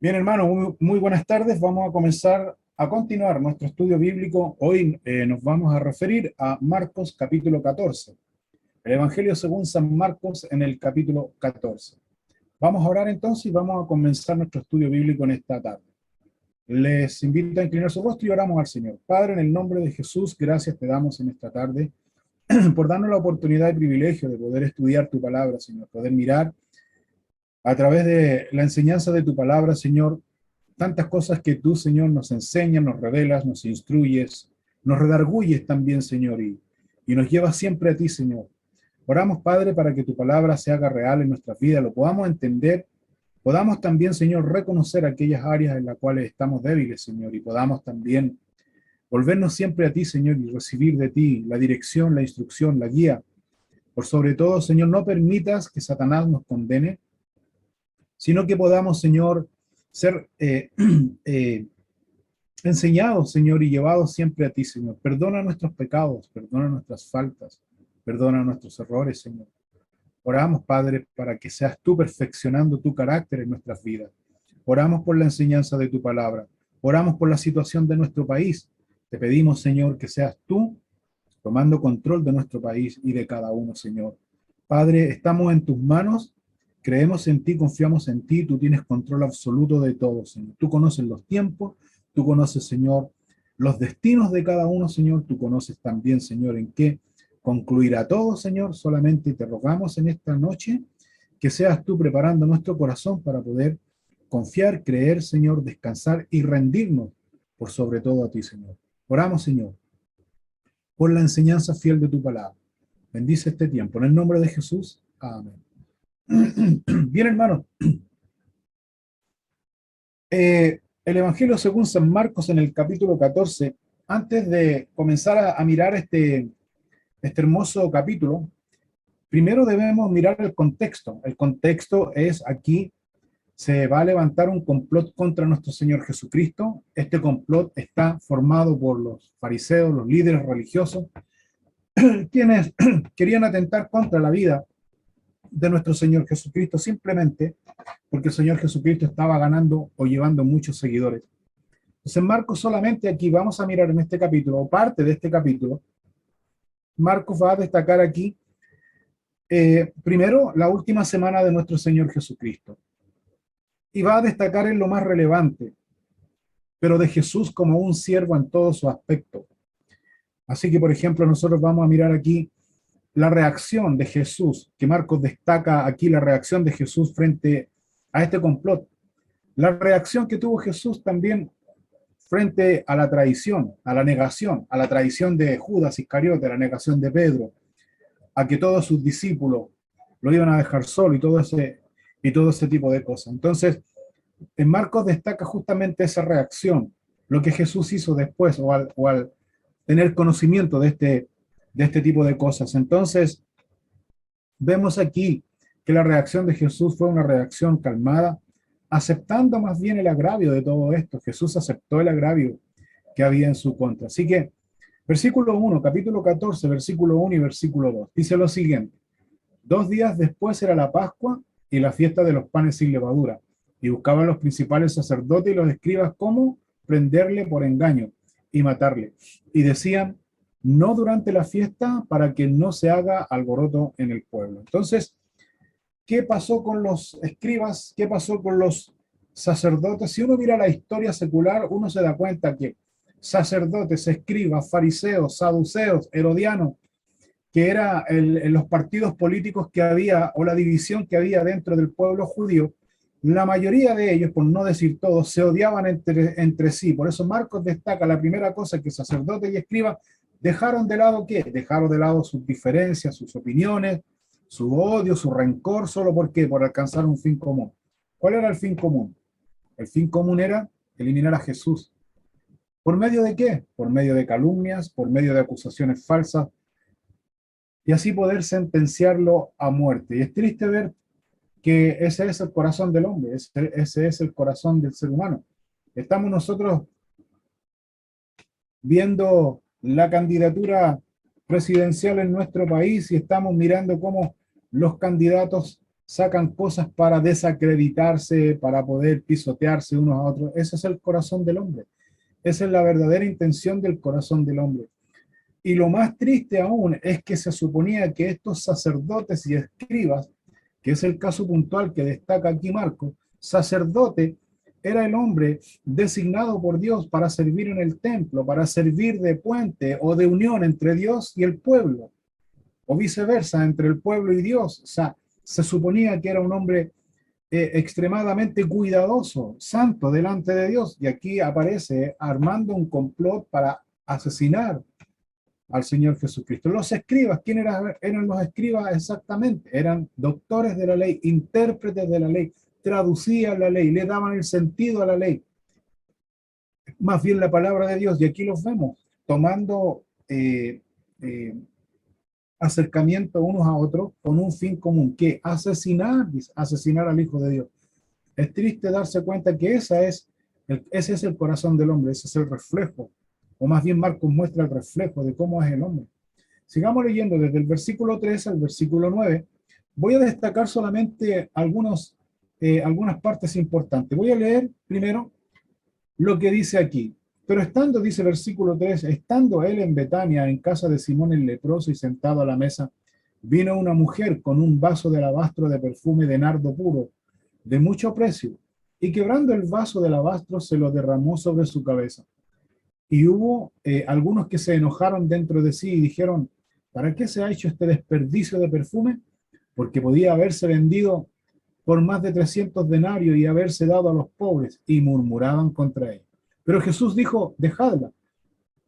Bien, hermano, muy buenas tardes. Vamos a comenzar a continuar nuestro estudio bíblico. Hoy nos vamos a referir a Marcos capítulo 14. El Evangelio según San Marcos en el capítulo 14. Vamos a orar entonces y vamos a comenzar nuestro estudio bíblico en esta tarde. Les invito a inclinar su rostro y oramos al Señor. Padre, en el nombre de Jesús, gracias te damos en esta tarde por darnos la oportunidad y privilegio de poder estudiar tu palabra, Señor, poder mirar a través de la enseñanza de tu palabra, Señor, tantas cosas que tú, Señor, nos enseñas, nos revelas, nos instruyes, nos redarguyes también, Señor, y nos llevas siempre a ti, Señor. Oramos, Padre, para que tu palabra se haga real en nuestras vidas, lo podamos entender, podamos también, Señor, reconocer aquellas áreas en las cuales estamos débiles, Señor, y podamos también volvernos siempre a ti, Señor, y recibir de ti la dirección, la instrucción, la guía. Por sobre todo, Señor, no permitas que Satanás nos condene, sino que podamos, Señor, ser enseñados, Señor, y llevados siempre a ti, Señor. Perdona nuestros pecados, perdona nuestras faltas, perdona nuestros errores, Señor. Oramos, Padre, para que seas tú perfeccionando tu carácter en nuestras vidas. Oramos por la enseñanza de tu palabra. Oramos por la situación de nuestro país. Te pedimos, Señor, que seas tú tomando control de nuestro país y de cada uno, Señor. Padre, estamos en tus manos. Creemos en ti, confiamos en ti, tú tienes control absoluto de todo, Señor. Tú conoces los tiempos, tú conoces, Señor, los destinos de cada uno, Señor. Tú conoces también, Señor, en qué concluirá todo, Señor. Solamente te rogamos en esta noche que seas tú preparando nuestro corazón para poder confiar, creer, Señor, descansar y rendirnos por sobre todo a ti, Señor. Oramos, Señor, por la enseñanza fiel de tu palabra. Bendice este tiempo. En el nombre de Jesús. Amén. Bien, hermano. El Evangelio según San Marcos en el capítulo 14, antes de comenzar a mirar este hermoso capítulo, primero debemos mirar el contexto. El contexto es aquí, se va a levantar un complot contra nuestro Señor Jesucristo. Este complot está formado por los fariseos, los líderes religiosos, quienes querían atentar contra la vida de nuestro Señor Jesucristo simplemente porque el Señor Jesucristo estaba ganando o llevando muchos seguidores. Entonces Marcos solamente aquí vamos a mirar en este capítulo, o parte de este capítulo, Marcos va a destacar aquí primero la última semana de nuestro Señor Jesucristo. Y va a destacar en lo más relevante, pero de Jesús como un siervo en todo su aspecto. Así que, por ejemplo, nosotros vamos a mirar aquí la reacción de Jesús, que Marcos destaca aquí la reacción de Jesús frente a este complot. La reacción que tuvo Jesús también frente a la traición, a la negación, a la traición de Judas Iscariote, a la negación de Pedro, a que todos sus discípulos lo iban a dejar solo y todo ese tipo de cosas. Entonces, en Marcos destaca justamente esa reacción, lo que Jesús hizo después o al tener conocimiento de este tipo de cosas. Entonces, vemos aquí que la reacción de Jesús fue una reacción calmada, aceptando más bien el agravio de todo esto. Jesús aceptó el agravio que había en su contra. Así que, versículo 1, capítulo 14, versículo 1 y versículo 2, dice lo siguiente: 2 días después era la Pascua y la fiesta de los panes sin levadura, y buscaban los principales sacerdotes y los escribas cómo prenderle por engaño y matarle. Y decían: no durante la fiesta, para que no se haga alboroto en el pueblo. Entonces, ¿qué pasó con los escribas? ¿Qué pasó con los sacerdotes? Si uno mira la historia secular, uno se da cuenta que sacerdotes, escribas, fariseos, saduceos, herodianos, que eran los partidos políticos que había o la división que había dentro del pueblo judío, la mayoría de ellos, por no decir todos, se odiaban entre sí. Por eso Marcos destaca la primera cosa, que sacerdotes y escribas dejaron de lado ¿qué? Dejaron de lado sus diferencias, sus opiniones, su odio, su rencor, solo porque por alcanzar un fin común. ¿Cuál era el fin común? El fin común era eliminar a Jesús. ¿Por medio de qué? Por medio de calumnias, por medio de acusaciones falsas, y así poder sentenciarlo a muerte. Y es triste ver que ese es el corazón del hombre, ese es el corazón del ser humano. Estamos nosotros viendo la candidatura presidencial en nuestro país y estamos mirando cómo los candidatos sacan cosas para desacreditarse, para poder pisotearse unos a otros. Ese es el corazón del hombre. Esa es la verdadera intención del corazón del hombre. Y lo más triste aún es que se suponía que estos sacerdotes y escribas, que es el caso puntual que destaca aquí Marco, sacerdote era el hombre designado por Dios para servir en el templo, para servir de puente o de unión entre Dios y el pueblo, o viceversa, entre el pueblo y Dios. O sea, se suponía que era un hombre extremadamente cuidadoso, santo delante de Dios, y aquí aparece armando un complot para asesinar al Señor Jesucristo. Los escribas, ¿quién eran los escribas exactamente? Eran doctores de la ley, intérpretes de la ley, traducían la ley, le daban el sentido a la ley, más bien la palabra de Dios, y aquí los vemos tomando eh, acercamiento unos a otros con un fin común, que asesinar al Hijo de Dios. Es triste darse cuenta que ese es el corazón del hombre, ese es el reflejo, o más bien Marcos muestra el reflejo de cómo es el hombre. Sigamos leyendo desde el versículo 3 al versículo 9. Voy a destacar solamente algunas partes importantes. Voy a leer primero lo que dice aquí. Pero estando, dice el versículo 3, estando él en Betania, en casa de Simón el leproso y sentado a la mesa, vino una mujer con un vaso de alabastro de perfume de nardo puro, de mucho precio, y quebrando el vaso de alabastro se lo derramó sobre su cabeza. Y hubo algunos que se enojaron dentro de sí y dijeron, ¿para qué se ha hecho este desperdicio de perfume? Porque podía haberse vendido por más de 300 denarios y haberse dado a los pobres, y murmuraban contra él. Pero Jesús dijo, dejadla.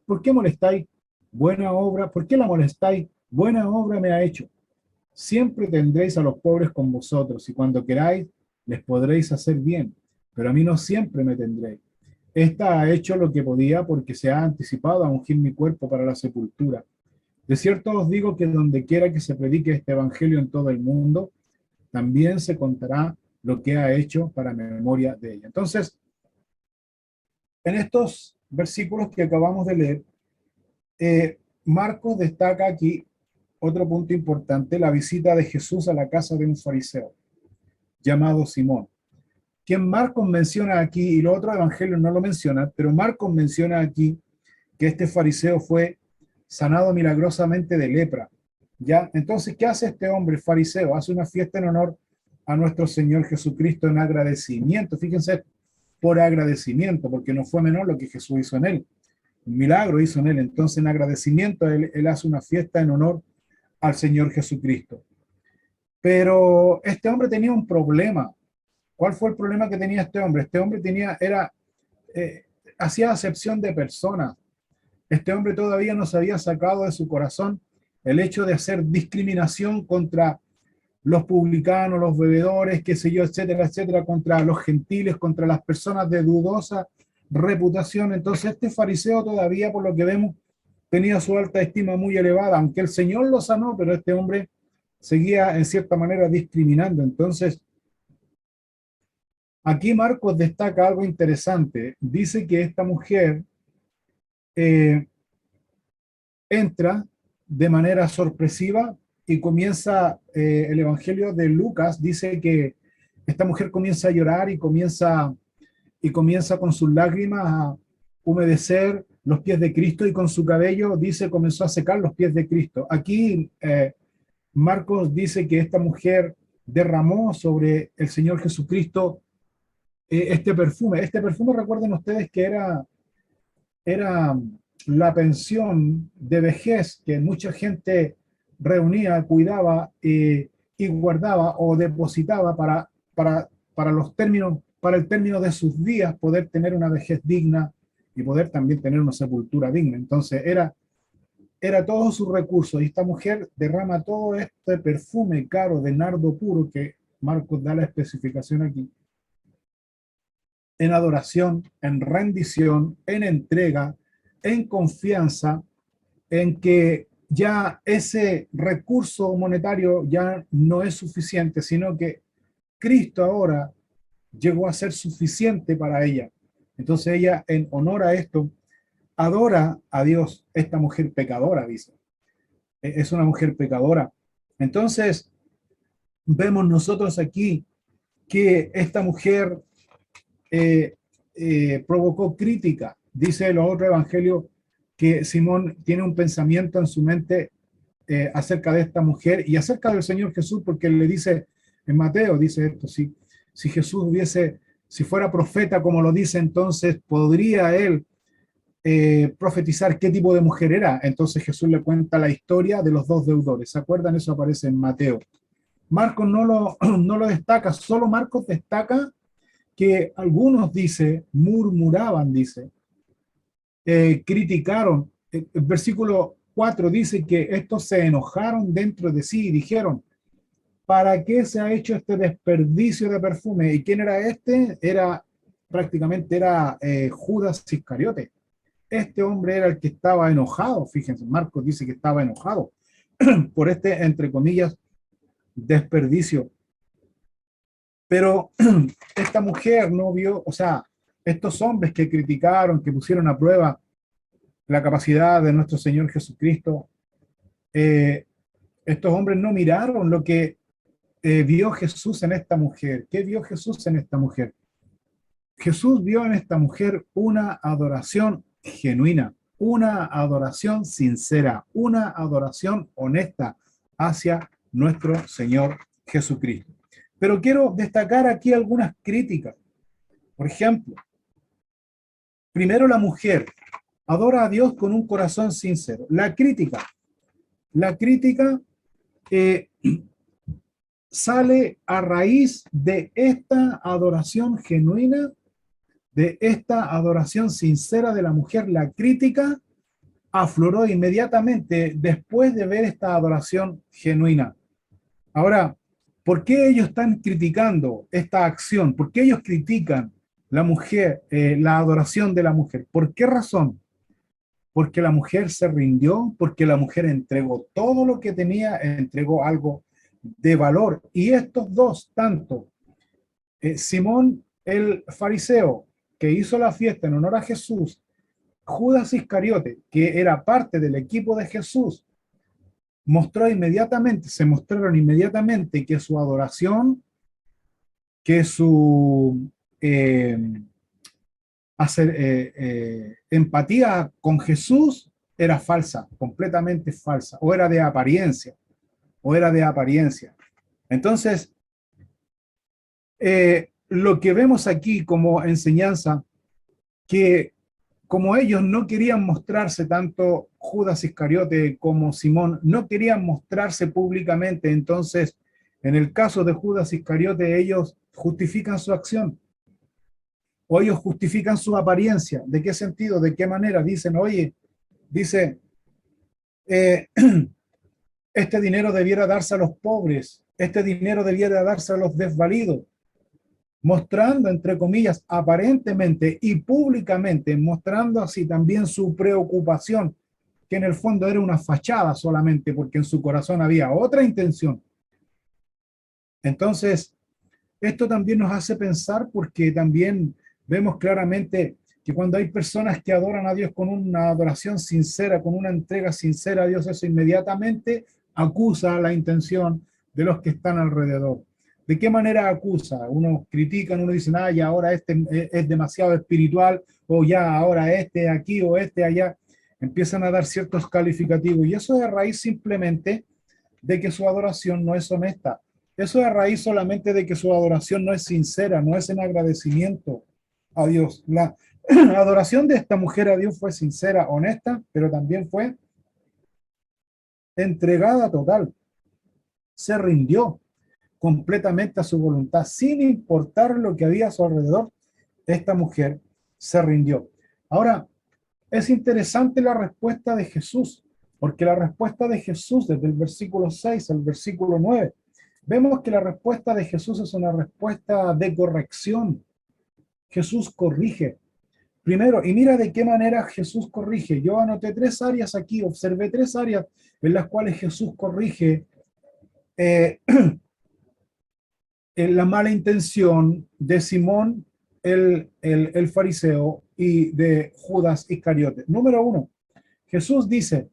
¿Por qué molestáis? Buena obra, ¿por qué la molestáis? Buena obra me ha hecho. Siempre tendréis a los pobres con vosotros, y cuando queráis, les podréis hacer bien, pero a mí no siempre me tendréis. Esta ha hecho lo que podía porque se ha anticipado a ungir mi cuerpo para la sepultura. De cierto os digo que donde quiera que se predique este evangelio en todo el mundo, también se contará lo que ha hecho para memoria de ella. Entonces, en estos versículos que acabamos de leer, Marcos destaca aquí otro punto importante, la visita de Jesús a la casa de un fariseo llamado Simón, quien Marcos menciona aquí, y los otros evangelios no lo mencionan, pero Marcos menciona aquí que este fariseo fue sanado milagrosamente de lepra. ¿Ya? Entonces, ¿qué hace este hombre fariseo? Hace una fiesta en honor a nuestro Señor Jesucristo en agradecimiento. Fíjense, por agradecimiento, porque no fue menor lo que Jesús hizo en él. Un milagro hizo en él. Entonces, en agradecimiento, él hace una fiesta en honor al Señor Jesucristo. Pero este hombre tenía un problema. ¿Cuál fue el problema que tenía este hombre? Este hombre eh, hacía acepción de personas. Este hombre todavía no se había sacado de su corazón el hecho de hacer discriminación contra los publicanos, los bebedores, qué sé yo, etcétera, etcétera, contra los gentiles, contra las personas de dudosa reputación. Entonces este fariseo todavía, por lo que vemos, tenía su alta estima muy elevada, aunque el Señor lo sanó, pero este hombre seguía en cierta manera discriminando. Entonces, aquí Marcos destaca algo interesante. Dice que esta mujer eh, entra de manera sorpresiva y comienza, el Evangelio de Lucas dice que esta mujer comienza a llorar y comienza con sus lágrimas a humedecer los pies de Cristo, y con su cabello, dice, comenzó a secar los pies de Cristo. Aquí Marcos dice que esta mujer derramó sobre el Señor Jesucristo este perfume. Este perfume, recuerden ustedes que era la pensión de vejez que mucha gente reunía, cuidaba y guardaba o depositaba para los términos, para el término de sus días, poder tener una vejez digna y poder también tener una sepultura digna. Entonces era todo su recurso, y esta mujer derrama todo este perfume caro de nardo puro, que Marcos da la especificación aquí, en adoración, en rendición, en entrega, en confianza, en que ya ese recurso monetario ya no es suficiente, sino que Cristo ahora llegó a ser suficiente para ella. Entonces ella, en honor a esto, adora a Dios. Esta mujer pecadora, dice. Es una mujer pecadora. Entonces, vemos nosotros aquí que esta mujer provocó crítica. Dice los otros evangelios que Simón tiene un pensamiento en su mente acerca de esta mujer y acerca del Señor Jesús, porque él le dice, en Mateo dice esto, si Jesús si fuera profeta como lo dice, entonces podría él profetizar qué tipo de mujer era. Entonces Jesús le cuenta la historia de los dos deudores. ¿Se acuerdan? Eso aparece en Mateo. Marcos no lo destaca, solo Marcos destaca que algunos, dice, murmuraban, dice, criticaron. El versículo 4 dice que estos se enojaron dentro de sí y dijeron, ¿para qué se ha hecho este desperdicio de perfume? ¿Y quién era este? Prácticamente era Judas Iscariote. Este hombre era el que estaba enojado, fíjense, Marcos dice que estaba enojado por este, entre comillas, desperdicio. Pero esta mujer no vio, o sea, estos hombres que criticaron, que pusieron a prueba la capacidad de nuestro Señor Jesucristo, estos hombres no miraron lo que vio Jesús en esta mujer. ¿Qué vio Jesús en esta mujer? Jesús vio en esta mujer una adoración genuina, una adoración sincera, una adoración honesta hacia nuestro Señor Jesucristo. Pero quiero destacar aquí algunas críticas. Por ejemplo, primero la mujer adora a Dios con un corazón sincero. La crítica sale a raíz de esta adoración genuina, de esta adoración sincera de la mujer. La crítica afloró inmediatamente después de ver esta adoración genuina. Ahora, ¿por qué ellos están criticando esta acción? ¿Por qué ellos critican la mujer, la adoración de la mujer? ¿Por qué razón? Porque la mujer se rindió, porque la mujer entregó todo lo que tenía, entregó algo de valor. Y estos dos, tanto Simón el fariseo, que hizo la fiesta en honor a Jesús, Judas Iscariote, que era parte del equipo de Jesús, se mostraron inmediatamente que su adoración, que su empatía con Jesús era falsa, completamente falsa, o era de apariencia, Entonces, lo que vemos aquí como enseñanza, que como ellos no querían mostrarse, tanto Judas Iscariote como Simón, no querían mostrarse públicamente, entonces, en el caso de Judas Iscariote, ellos justifican su acción, o ellos justifican su apariencia. ¿De qué sentido? ¿De qué manera? Dicen, oye, dice, eh, este dinero debiera darse a los pobres, este dinero debiera darse a los desvalidos, mostrando, entre comillas, aparentemente y públicamente, mostrando así también su preocupación, que en el fondo era una fachada solamente, porque en su corazón había otra intención. Entonces, esto también nos hace pensar, porque también vemos claramente que cuando hay personas que adoran a Dios con una adoración sincera, con una entrega sincera a Dios, eso inmediatamente acusa la intención de los que están alrededor. ¿De qué manera acusa? Uno critica, uno dice, ah, ya ahora este es demasiado espiritual, o ya ahora este aquí o este allá. Empiezan a dar ciertos calificativos, y eso es a raíz simplemente de que su adoración no es honesta. Eso es a raíz solamente de que su adoración no es sincera, no es en agradecimiento a Dios. La adoración de esta mujer a Dios fue sincera, honesta, pero también fue entregada total. Se rindió completamente a su voluntad, sin importar lo que había a su alrededor. Esta mujer se rindió. Ahora, es interesante la respuesta de Jesús, porque la respuesta de Jesús desde el versículo 6 al versículo 9, vemos que la respuesta de Jesús es una respuesta de corrección. Jesús corrige. Primero, y mira de qué manera Jesús corrige. Yo anoté 3 áreas aquí, observé 3 áreas en las cuales Jesús corrige eh, la mala intención de Simón el fariseo y de Judas Iscariote. Número 1, Jesús dice,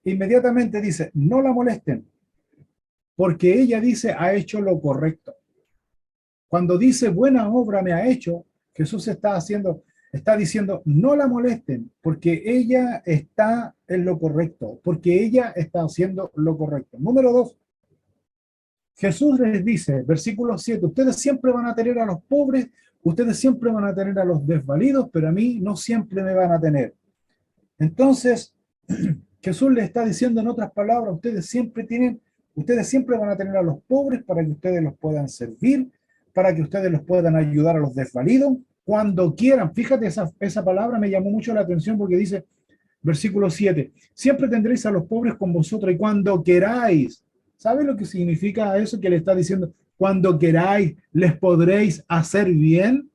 inmediatamente dice, no la molesten. porque ella dice, ha hecho lo correcto. Cuando dice buena obra me ha hecho, Jesús está diciendo, no la molesten, porque ella está en lo correcto, porque ella está haciendo lo correcto. Número 2, Jesús les dice, versículo 7, ustedes siempre van a tener a los pobres, ustedes siempre van a tener a los desvalidos, pero a mí no siempre me van a tener. Entonces, Jesús le está diciendo en otras palabras, ustedes siempre van a tener a los pobres para que ustedes los puedan servir, para que ustedes los puedan ayudar a los desvalidos cuando quieran. Fíjate, esa palabra me llamó mucho la atención porque dice, versículo 7, siempre tendréis a los pobres con vosotros y cuando queráis. ¿Sabe lo que significa eso que le está diciendo? Cuando queráis, les podréis hacer bien.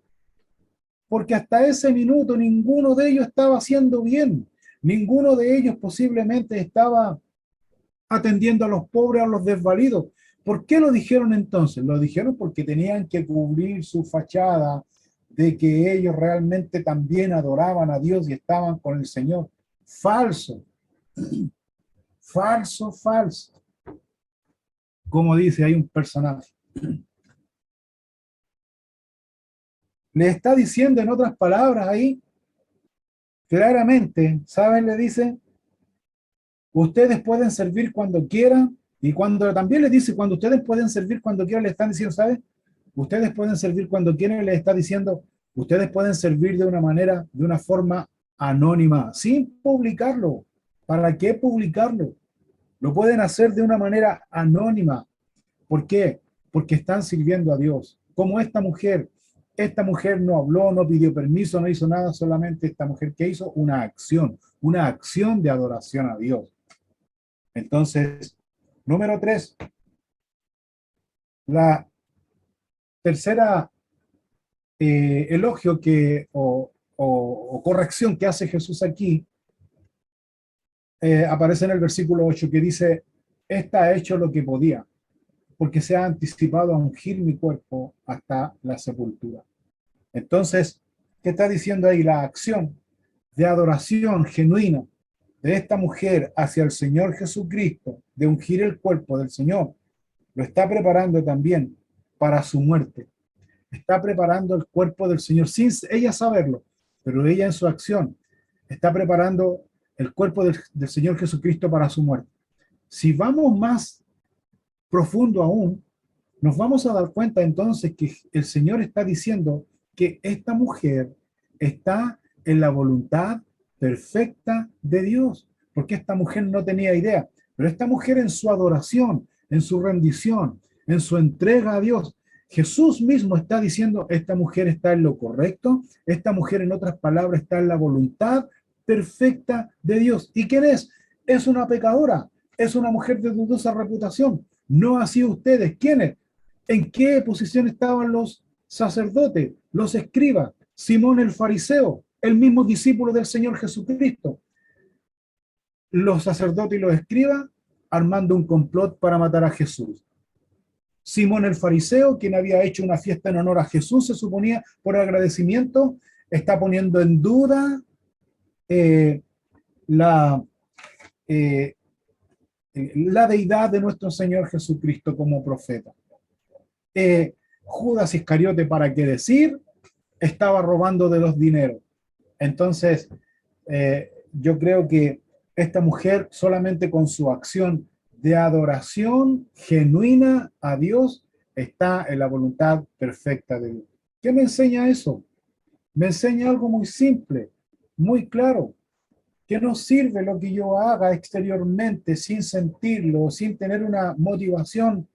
Porque hasta ese minuto ninguno de ellos estaba haciendo bien. Ninguno de ellos posiblemente estaba atendiendo a los pobres, a los desvalidos. ¿Por qué lo dijeron entonces? Lo dijeron porque tenían que cubrir su fachada de que ellos realmente también adoraban a Dios y estaban con el Señor. Falso, falso, falso. Como dice, hay un personaje. Le está diciendo en otras palabras ahí, claramente, ¿saben? Le dice, ustedes pueden servir cuando quieran, y cuando también les dice, cuando ustedes pueden servir cuando quieran, le están diciendo, ¿sabes? Ustedes pueden servir cuando quieran, le está diciendo, ustedes pueden servir de una manera, de una forma anónima, sin publicarlo. ¿Para qué publicarlo? Lo pueden hacer de una manera anónima. ¿Por qué? Porque están sirviendo a Dios. Como esta mujer no habló, no pidió permiso, no hizo nada, solamente esta mujer que hizo una acción de adoración a Dios. Entonces, número 3, la tercera elogio o corrección que hace Jesús aquí aparece en el versículo 8 que dice, esta ha hecho lo que podía, porque se ha anticipado a ungir mi cuerpo hasta la sepultura. Entonces, ¿qué está diciendo ahí? La acción de adoración genuina de esta mujer hacia el Señor Jesucristo, de ungir el cuerpo del Señor, lo está preparando también para su muerte. Está preparando el cuerpo del Señor sin ella saberlo, pero ella en su acción está preparando el cuerpo del Señor Jesucristo para su muerte. Si vamos más profundo aún, nos vamos a dar cuenta entonces que el Señor está diciendo que esta mujer está en la voluntad perfecta de Dios, porque esta mujer no tenía idea, pero esta mujer en su adoración, en su rendición, en su entrega a Dios, Jesús mismo está diciendo, esta mujer está en lo correcto, esta mujer en otras palabras está en la voluntad perfecta de Dios. ¿Y quién es? Es una pecadora, es una mujer de dudosa reputación. No así ustedes. ¿Quiénes? ¿En qué posición estaban los sacerdotes, los escribas? Simón el fariseo, el mismo discípulo del Señor Jesucristo. Los sacerdotes y los escribas armando un complot para matar a Jesús. Simón el fariseo, quien había hecho una fiesta en honor a Jesús, se suponía por agradecimiento, está poniendo en duda la, eh, la deidad de nuestro Señor Jesucristo como profeta. Judas Iscariote, ¿para qué decir? Estaba robando de los dineros. Entonces, yo creo que esta mujer solamente con su acción de adoración genuina a Dios está en la voluntad perfecta de Dios. ¿Qué me enseña eso? Me enseña algo muy simple, muy claro, que no sirve lo que yo haga exteriormente sin sentirlo, sin tener una motivación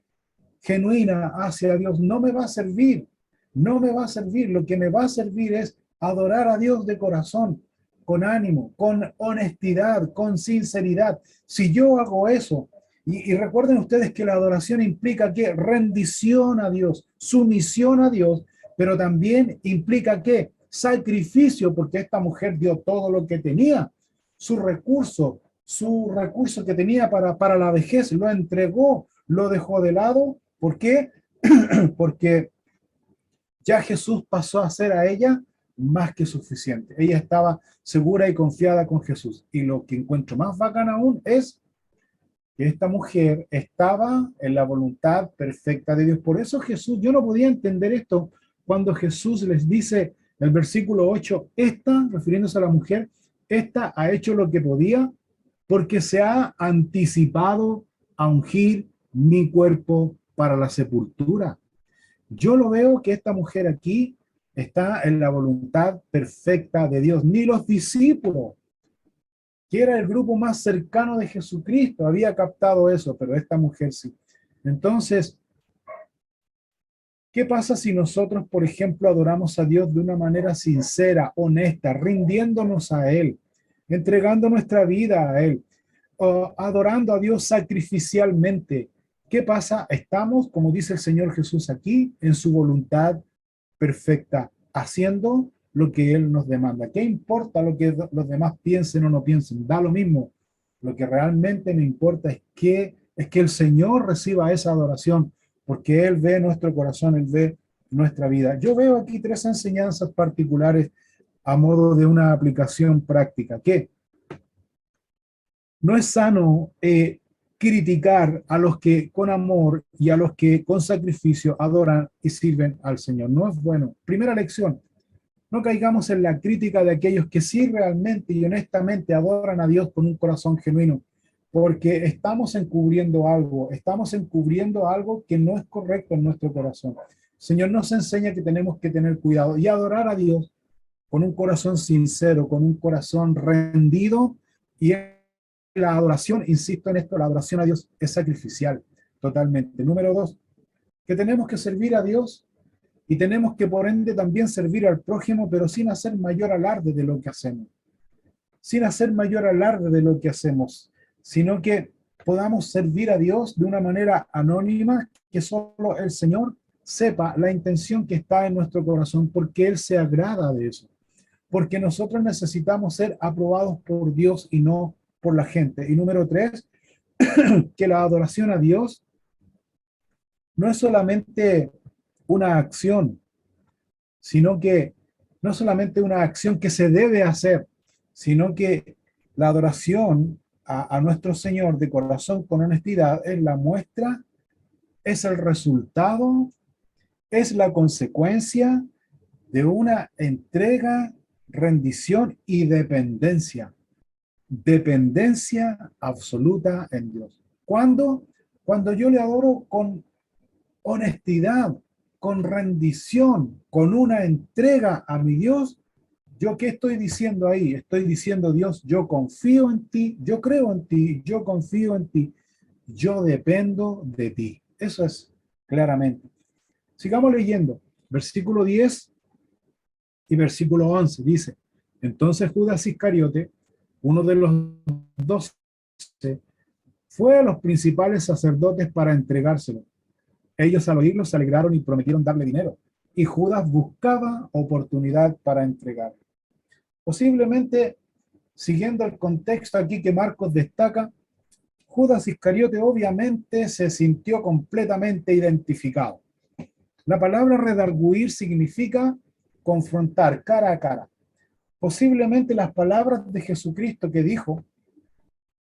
genuina hacia Dios, no me va a servir, no me va a servir. Lo que me va a servir es adorar a Dios de corazón, con ánimo, con honestidad, con sinceridad. Si yo hago eso, y recuerden ustedes que la adoración implica que rendición a Dios, sumisión a Dios, pero también implica que sacrificio, porque esta mujer dio todo lo que tenía, su recurso que tenía para la vejez, lo entregó, lo dejó de lado. ¿Por qué? Porque ya Jesús pasó a ser a ella más que suficiente. Ella estaba segura y confiada con Jesús. Y lo que encuentro más bacán aún es que esta mujer estaba en la voluntad perfecta de Dios. Por eso Jesús, yo no podía entender esto cuando Jesús les dice en el versículo 8, esta, refiriéndose a la mujer, esta ha hecho lo que podía porque se ha anticipado a ungir mi cuerpo para la sepultura. Yo lo veo que esta mujer aquí está en la voluntad perfecta de Dios. Ni los discípulos, que era el grupo más cercano de Jesucristo, había captado eso, pero esta mujer sí. Entonces, ¿qué pasa si nosotros, por ejemplo, adoramos a Dios de una manera sincera, honesta, rindiéndonos a Él, entregando nuestra vida a Él, o adorando a Dios sacrificialmente? ¿Qué pasa? Estamos, como dice el Señor Jesús aquí, en su voluntad perfecta, haciendo lo que Él nos demanda. ¿Qué importa lo que los demás piensen o no piensen? Da lo mismo. Lo que realmente me importa es que el Señor reciba esa adoración, porque Él ve nuestro corazón, Él ve nuestra vida. Yo veo aquí tres enseñanzas particulares a modo de una aplicación práctica, que no es sano criticar a los que con amor y a los que con sacrificio adoran y sirven al Señor. No es bueno. Primera lección, no caigamos en la crítica de aquellos que sí realmente y honestamente adoran a Dios con un corazón genuino, porque estamos encubriendo algo que no es correcto en nuestro corazón. El Señor nos enseña que tenemos que tener cuidado y adorar a Dios con un corazón sincero, con un corazón rendido. Y la adoración, insisto en esto, la adoración a Dios es sacrificial, totalmente. Número dos, que tenemos que servir a Dios y tenemos que por ende también servir al prójimo, pero sin hacer mayor alarde de lo que hacemos. Sin hacer mayor alarde de lo que hacemos, sino que podamos servir a Dios de una manera anónima, que solo el Señor sepa la intención que está en nuestro corazón, porque Él se agrada de eso. Porque nosotros necesitamos ser aprobados por Dios y no por la gente. Y número tres, que la adoración a Dios no es solamente una acción, sino que no solamente una acción que se debe hacer, sino que la adoración a nuestro Señor de corazón con honestidad es la muestra, es el resultado, es la consecuencia de una entrega, rendición y dependencia. Dependencia absoluta en Dios. ¿Cuándo? Cuando yo le adoro con honestidad, con rendición, con una entrega a mi Dios. ¿Yo qué estoy diciendo ahí? Estoy diciendo, Dios, yo confío en ti, yo creo en ti, yo confío en ti, yo dependo de ti. Eso es claramente. Sigamos leyendo. Versículo 10 y versículo 11 dice, entonces Judas Iscariote, uno de los 12, fue a los principales sacerdotes para entregárselo. Ellos al oírlo se alegraron y prometieron darle dinero. Y Judas buscaba oportunidad para entregar. Posiblemente, siguiendo el contexto aquí que Marcos destaca, Judas Iscariote obviamente se sintió completamente identificado. La palabra redarguir significa confrontar cara a cara. Posiblemente las palabras de Jesucristo que dijo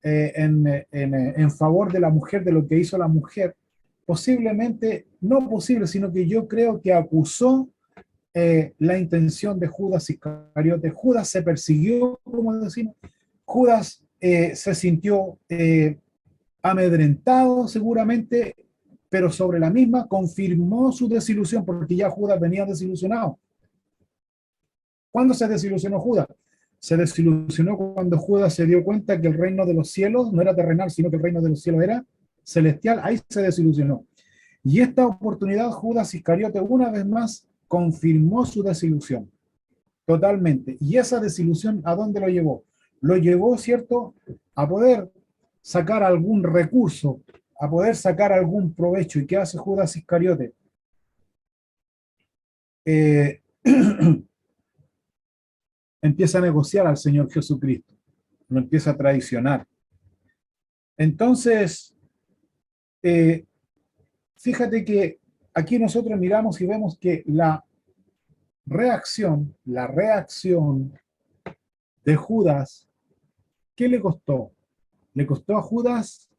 en favor de la mujer, de lo que hizo la mujer, posiblemente, no posible, sino que yo creo que acusó la intención de Judas Iscariote. Judas se persiguió, como decimos, Judas se sintió amedrentado seguramente, pero sobre la misma confirmó su desilusión, porque ya Judas venía desilusionado. ¿Cuándo se desilusionó Judas? Se desilusionó cuando Judas se dio cuenta que el reino de los cielos no era terrenal, sino que el reino de los cielos era celestial. Ahí se desilusionó. Y esta oportunidad Judas Iscariote una vez más confirmó su desilusión totalmente. Y esa desilusión, ¿a dónde lo llevó? Lo llevó, ¿cierto?, a poder sacar algún recurso, a poder sacar algún provecho. ¿Y qué hace Judas Iscariote? Eh, empieza a negociar al Señor Jesucristo, lo empieza a traicionar. Entonces, eh, fíjate que aquí nosotros miramos y vemos que la reacción de Judas, ¿qué le costó? Le costó a Judas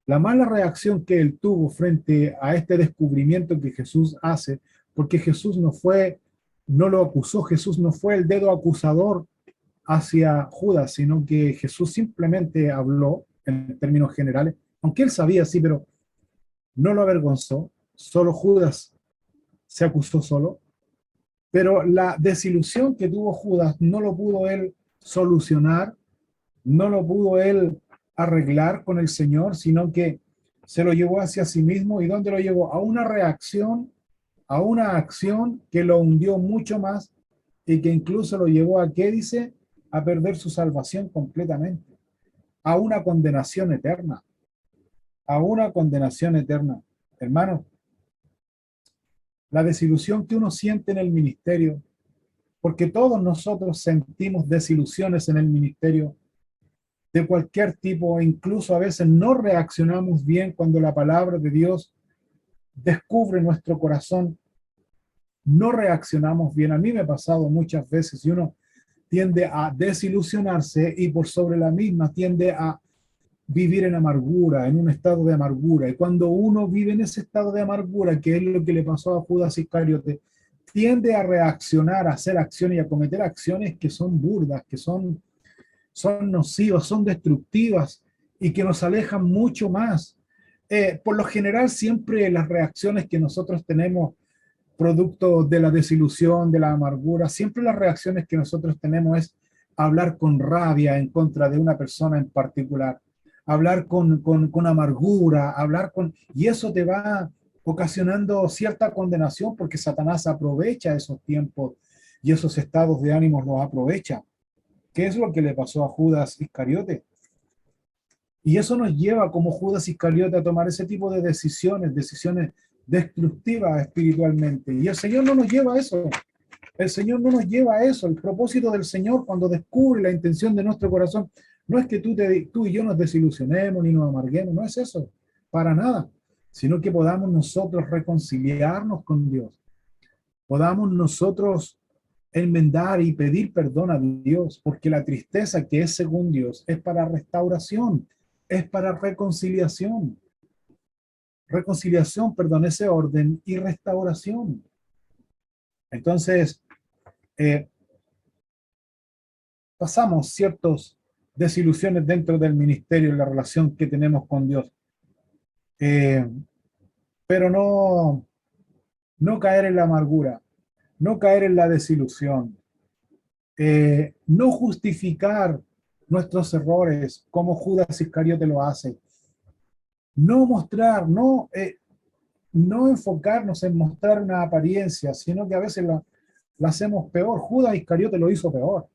La mala reacción que él tuvo frente a este descubrimiento que Jesús hace, porque Jesús no lo acusó, Jesús no fue el dedo acusador hacia Judas, sino que Jesús simplemente habló en términos generales, aunque él sabía, sí, pero no lo avergonzó, solo Judas se acusó solo, pero la desilusión que tuvo Judas no lo pudo él solucionar, no lo pudo él arreglar con el Señor, sino que se lo llevó hacia sí mismo. ¿Y dónde lo llevó? A una reacción, a una acción que lo hundió mucho más y que incluso lo llevó a, ¿qué dice? A perder su salvación completamente, a una condenación eterna, a una condenación eterna. Hermano, la desilusión que uno siente en el ministerio, porque todos nosotros sentimos desilusiones en el ministerio de cualquier tipo, e incluso a veces no reaccionamos bien cuando la palabra de Dios descubre nuestro corazón, no reaccionamos bien. A mí me ha pasado muchas veces y uno tiende a desilusionarse y por sobre la misma tiende a vivir en amargura, en un estado de amargura. Y cuando uno vive en ese estado de amargura, que es lo que le pasó a Judas Iscariote, tiende a reaccionar, a hacer acciones y a cometer acciones que son burdas, que son nocivas, son destructivas y que nos alejan mucho más. Por lo general, siempre las reacciones que nosotros tenemos producto de la desilusión, de la amargura, siempre las reacciones que nosotros tenemos es hablar con rabia en contra de una persona en particular, hablar con amargura, y eso te va ocasionando cierta condenación porque Satanás aprovecha esos tiempos y esos estados de ánimo los aprovecha. ¿Qué es lo que le pasó a Judas Iscariote? Y eso nos lleva como Judas Iscariote a tomar ese tipo de decisiones destructivas espiritualmente. Y el Señor no nos lleva a eso. El Señor no nos lleva a eso. El propósito del Señor cuando descubre la intención de nuestro corazón no es que tú y yo nos desilusionemos ni nos amarguemos, no es eso, para nada, sino que podamos nosotros reconciliarnos con Dios, podamos nosotros enmendar y pedir perdón a Dios, porque la tristeza que es según Dios es para restauración, es para reconciliación, perdón, ese orden y restauración. Entonces, eh, pasamos ciertas desilusiones dentro del ministerio, en la relación que tenemos con Dios, eh, pero no caer en la amargura, no caer en la desilusión, no justificar nuestros errores como Judas Iscariote lo hace, no mostrar, no enfocarnos en mostrar una apariencia, sino que a veces la hacemos peor. Judas Iscariote lo hizo peor.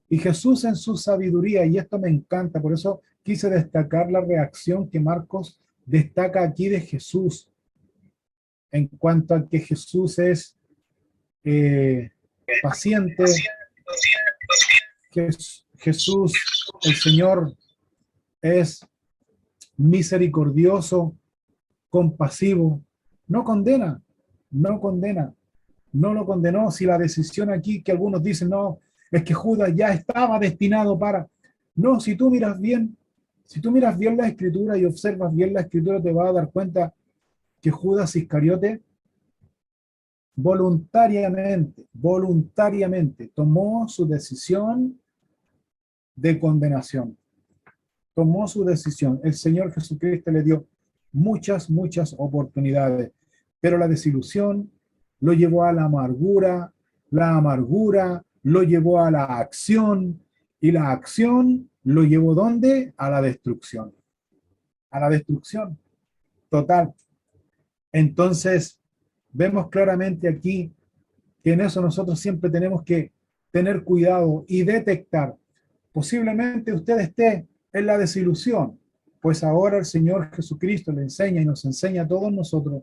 Y Jesús en su sabiduría, y esto me encanta, por eso quise destacar la reacción que Marcos destaca aquí de Jesús, en cuanto a que Jesús es paciente, que Jesús, el Señor, es misericordioso, compasivo, no condena, no condena, no lo condenó. Si la decisión aquí que algunos dicen, no, es que Judas ya estaba destinado para... No, si tú miras bien la escritura y observas bien la escritura, te vas a dar cuenta que Judas Iscariote voluntariamente tomó su decisión de condenación. Tomó su decisión. El Señor Jesucristo le dio muchas oportunidades, pero la desilusión lo llevó a la amargura lo llevó a la acción, y la acción lo llevó ¿dónde? A la destrucción total. Entonces, vemos claramente aquí que en eso nosotros siempre tenemos que tener cuidado y detectar. Posiblemente usted esté en la desilusión, pues ahora el Señor Jesucristo le enseña y nos enseña a todos nosotros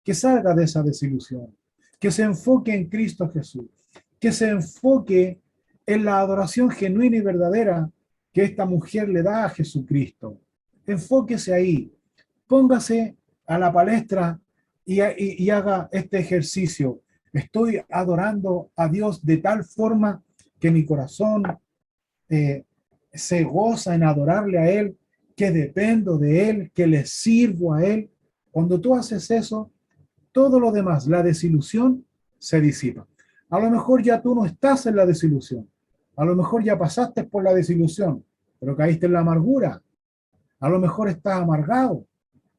que salga de esa desilusión, que se enfoque en Cristo Jesús, que se enfoque en la adoración genuina y verdadera que esta mujer le da a Jesucristo. Enfóquese ahí, póngase a la palestra y haga este ejercicio. Estoy adorando a Dios de tal forma que mi corazón se goza en adorarle a Él, que dependo de Él, que le sirvo a Él. Cuando tú haces eso, todo lo demás, la desilusión, se disipa. A lo mejor ya tú no estás en la desilusión. A lo mejor ya pasaste por la desilusión, pero caíste en la amargura. A lo mejor estás amargado.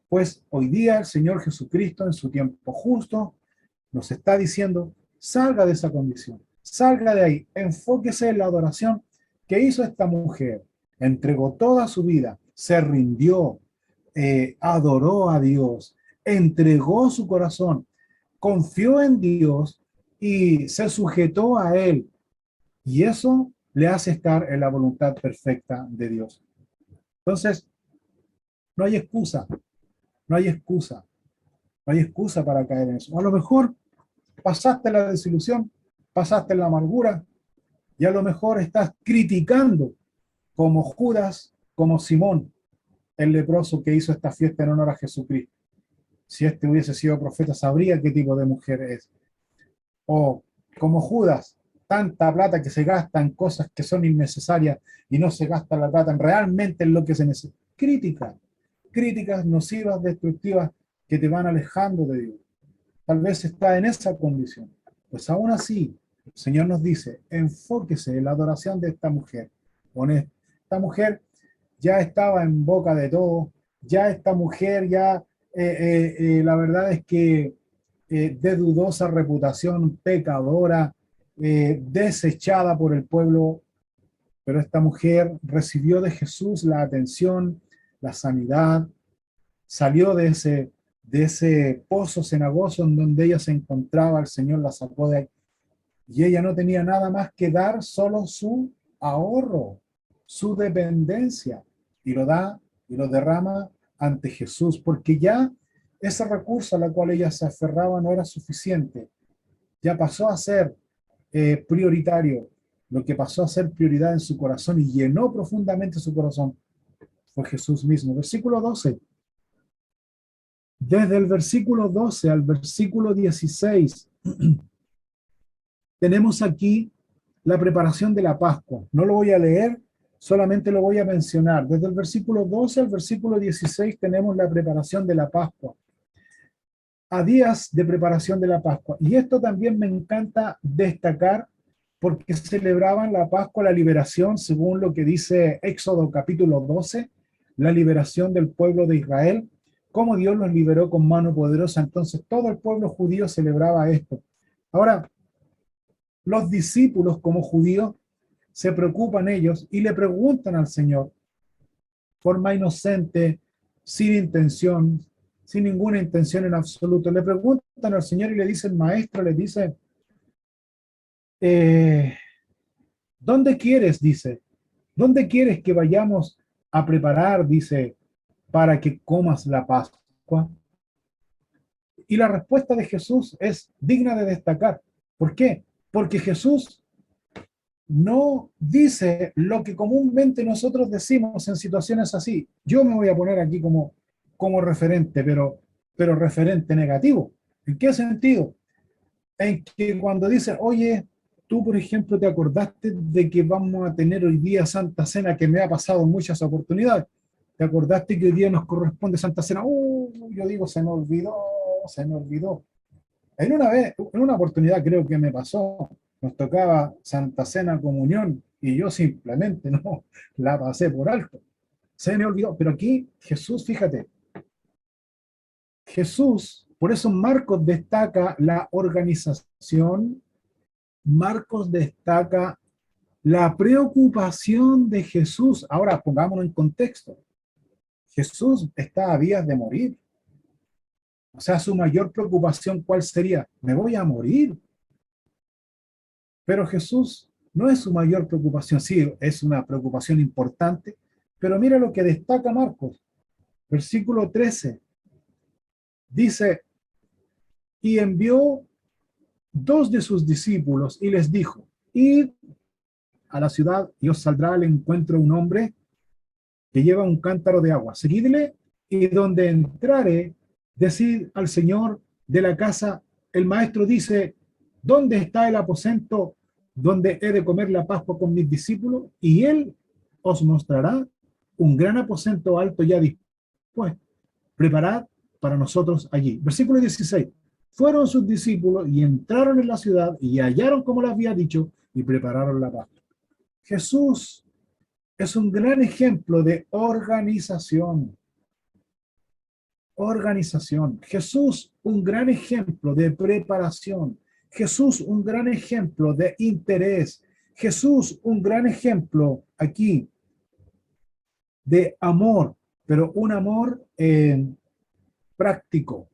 Pues hoy día el Señor Jesucristo, en su tiempo justo, nos está diciendo, salga de esa condición, salga de ahí, enfóquese en la adoración que hizo esta mujer. Entregó toda su vida, se rindió, adoró a Dios, entregó su corazón, confió en Dios y se sujetó a Él. Y eso le hace estar en la voluntad perfecta de Dios. Entonces, no hay excusa, no hay excusa, no hay excusa para caer en eso. A lo mejor pasaste la desilusión, pasaste la amargura y a lo mejor estás criticando como Judas, como Simón, el leproso que hizo esta fiesta en honor a Jesucristo. Si este hubiese sido profeta, sabría qué tipo de mujer es. O como Judas, tanta plata que se gasta en cosas que son innecesarias y no se gasta la plata realmente en lo que se necesita. Críticas nocivas, destructivas, que te van alejando de Dios. Tal vez está en esa condición. Pues aún así, el Señor nos dice, enfóquese en la adoración de esta mujer. Esta mujer ya estaba en boca de todo, ya esta mujer ya, la verdad es que de dudosa reputación, pecadora, desechada por el pueblo, pero esta mujer recibió de Jesús la atención, la sanidad, salió de ese pozo cenagoso en donde ella se encontraba, el Señor la sacó de ahí, y ella no tenía nada más que dar, solo su ahorro, su dependencia, y lo da y lo derrama ante Jesús, porque ya ese recurso a la cual ella se aferraba no era suficiente, ya pasó a ser prioritario. Lo que pasó a ser prioridad en su corazón y llenó profundamente su corazón fue Jesús mismo. Versículo 12. Desde el versículo 12 al versículo 16, tenemos aquí la preparación de la Pascua. No lo voy a leer, solamente lo voy a mencionar. Desde el versículo 12 al versículo 16 tenemos la preparación de la Pascua. A días de preparación de la Pascua. Y esto también me encanta destacar porque celebraban la Pascua, la liberación, según lo que dice Éxodo capítulo 12, la liberación del pueblo de Israel, cómo Dios los liberó con mano poderosa. Entonces todo el pueblo judío celebraba esto. Ahora, los discípulos como judíos se preocupan ellos y le preguntan al Señor, forma inocente, sin intención, sin ninguna intención en absoluto. Le preguntan al Señor y le dicen, maestro, le dice, ¿dónde quieres? Dice, ¿dónde quieres que vayamos a preparar? Dice, para que comas la Pascua. Y la respuesta de Jesús es digna de destacar. ¿Por qué? Porque Jesús no dice lo que comúnmente nosotros decimos en situaciones así. Yo me voy a poner aquí como referente, pero referente negativo. ¿En qué sentido? En que cuando dice, oye, tú por ejemplo te acordaste de que vamos a tener hoy día Santa Cena, que me ha pasado en muchas oportunidades. ¿Te acordaste que hoy día nos corresponde Santa Cena? Yo digo, se me olvidó, se me olvidó. En una oportunidad creo que me pasó, nos tocaba Santa Cena Comunión y yo simplemente no la pasé por alto. Se me olvidó, pero aquí Jesús, fíjate, Jesús, por eso Marcos destaca la organización, Marcos destaca la preocupación de Jesús. Ahora pongámonos en contexto. Jesús está a días de morir. O sea, su mayor preocupación, ¿cuál sería? Me voy a morir. Pero Jesús no es su mayor preocupación. Sí, es una preocupación importante, pero mira lo que destaca Marcos. Versículo 13. Dice, y envió dos de sus discípulos y les dijo, id a la ciudad y os saldrá al encuentro un hombre que lleva un cántaro de agua. Seguidle y donde entrare, decid al Señor de la casa, el maestro dice, ¿dónde está el aposento donde he de comer la Pascua con mis discípulos? Y él os mostrará un gran aposento alto ya dispuesto. Preparad para nosotros allí. Versículo 16. Fueron sus discípulos y entraron en la ciudad y hallaron como les había dicho y prepararon la Pascua. Jesús es un gran ejemplo de organización. Organización. Jesús, un gran ejemplo de preparación. Jesús, un gran ejemplo de interés. Jesús, un gran ejemplo aquí de amor, pero un amor práctico.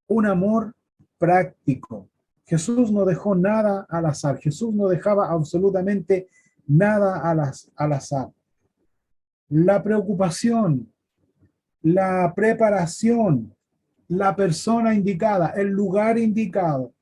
Un amor práctico. Jesús no dejó nada al azar. Jesús no dejaba absolutamente nada al azar. La preocupación, la preparación, la persona indicada, el lugar indicado.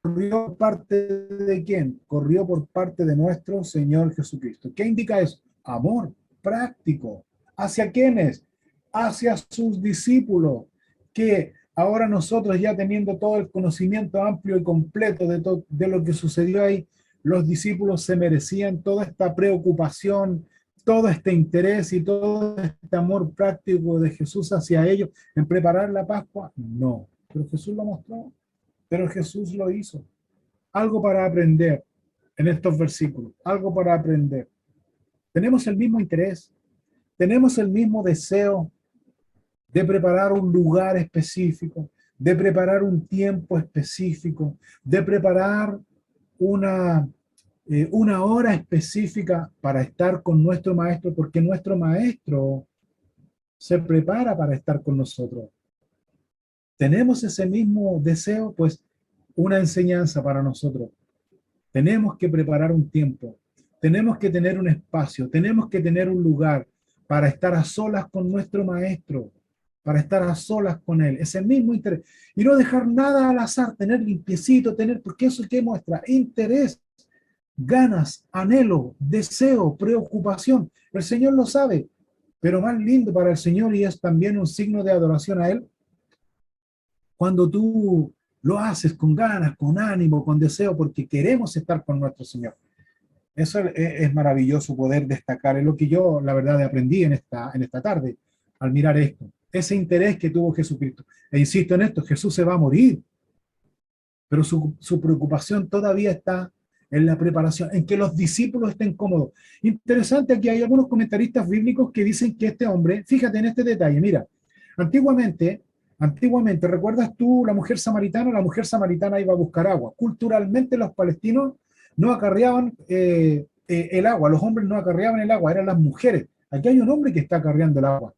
¿Corrió por parte de quién? Corrió por parte de nuestro Señor Jesucristo. ¿Qué indica eso? Amor práctico. ¿Hacia quiénes? Hacia sus discípulos, que ahora nosotros ya teniendo todo el conocimiento amplio y completo de lo que sucedió ahí, los discípulos se merecían toda esta preocupación, todo este interés y todo este amor práctico de Jesús hacia ellos en preparar la Pascua. No, pero Jesús lo mostró, pero Jesús lo hizo. Algo para aprender en estos versículos, algo para aprender. Tenemos el mismo interés, tenemos el mismo deseo de preparar un lugar específico, de preparar un tiempo específico, de preparar una hora específica para estar con nuestro maestro, porque nuestro maestro se prepara para estar con nosotros. ¿Tenemos ese mismo deseo? Pues una enseñanza para nosotros. Tenemos que preparar un tiempo, tenemos que tener un espacio, tenemos que tener un lugar para estar a solas con nuestro maestro, para estar a solas con él, ese mismo interés. Y no dejar nada al azar, tener limpiecito, porque eso es que muestra interés, ganas, anhelo, deseo, preocupación. El Señor lo sabe, pero más lindo para el Señor, y es también un signo de adoración a Él, cuando tú lo haces con ganas, con ánimo, con deseo, porque queremos estar con nuestro Señor. Eso es maravilloso poder destacar, es lo que yo, la verdad, aprendí en esta tarde, al mirar esto. Ese interés que tuvo Jesucristo. E insisto en esto, Jesús se va a morir, pero su preocupación todavía está en la preparación, en que los discípulos estén cómodos. Interesante, aquí hay algunos comentaristas bíblicos que dicen que este hombre, fíjate en este detalle, mira, antiguamente, ¿recuerdas tú la mujer samaritana? La mujer samaritana iba a buscar agua. Culturalmente los palestinos no acarreaban el agua, los hombres no acarreaban el agua, eran las mujeres. Aquí hay un hombre que está acarreando el agua.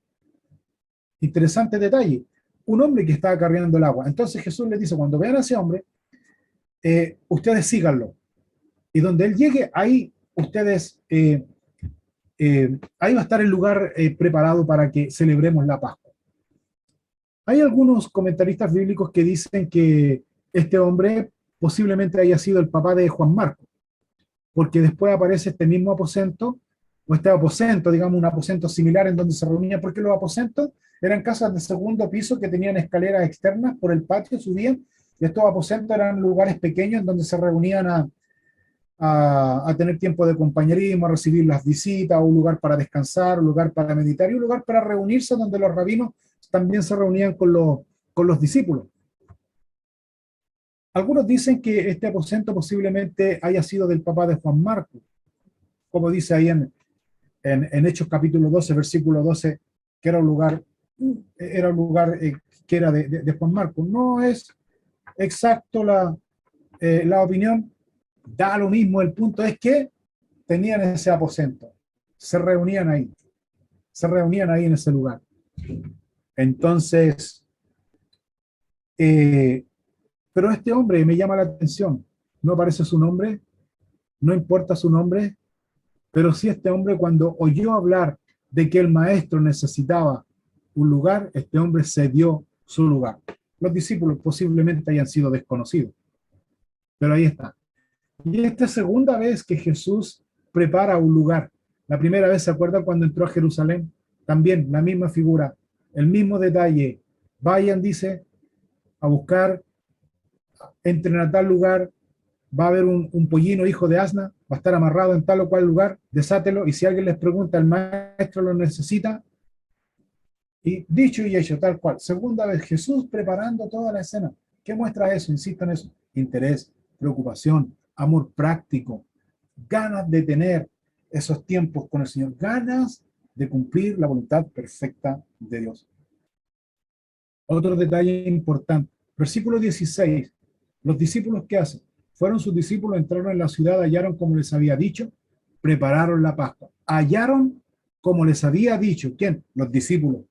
Interesante detalle, un hombre que está acarreando el agua. Entonces Jesús les dice, cuando vean a ese hombre, ustedes síganlo. Y donde él llegue, ahí ustedes, ahí va a estar el lugar preparado para que celebremos la Pascua. Hay algunos comentaristas bíblicos que dicen que este hombre posiblemente haya sido el papá de Juan Marcos, porque después aparece este mismo aposento, o este aposento, digamos, un aposento similar en donde se reunían, porque los aposentos eran casas de segundo piso que tenían escaleras externas por el patio, subían, y estos aposentos eran lugares pequeños en donde se reunían a tener tiempo de compañerismo, a recibir las visitas, un lugar para descansar, un lugar para meditar y un lugar para reunirse donde los rabinos también se reunían con los discípulos. Algunos dicen que este aposento posiblemente haya sido del papá de Juan Marcos, como dice ahí en Hechos capítulo 12, versículo 12, que era un lugar que era de Juan Marcos. No es exacto la opinión, da lo mismo, el punto es que tenían ese aposento, se reunían ahí en ese lugar. Entonces, pero este hombre me llama la atención, no aparece su nombre, no importa su nombre, pero sí este hombre cuando oyó hablar de que el maestro necesitaba un lugar, este hombre cedió su lugar. Los discípulos posiblemente hayan sido desconocidos, pero ahí está. Y esta segunda vez que Jesús prepara un lugar. La primera vez, ¿se acuerdan cuando entró a Jerusalén? También la misma figura, el mismo detalle. Vayan, dice, a buscar, entren a tal lugar, va a haber un pollino hijo de asna, va a estar amarrado en tal o cual lugar, desátelo, y si alguien les pregunta, el maestro lo necesita, y dicho y hecho, tal cual. Segunda vez, Jesús preparando toda la escena. ¿Qué muestra eso? Insisto en eso. Interés, preocupación, amor práctico, ganas de tener esos tiempos con el Señor, ganas de cumplir la voluntad perfecta de Dios. Otro detalle importante, versículo 16, los discípulos ¿qué hacen? Fueron sus discípulos, entraron en la ciudad, hallaron como les había dicho, prepararon la Pascua. Hallaron como les había dicho. ¿Quién? Los discípulos.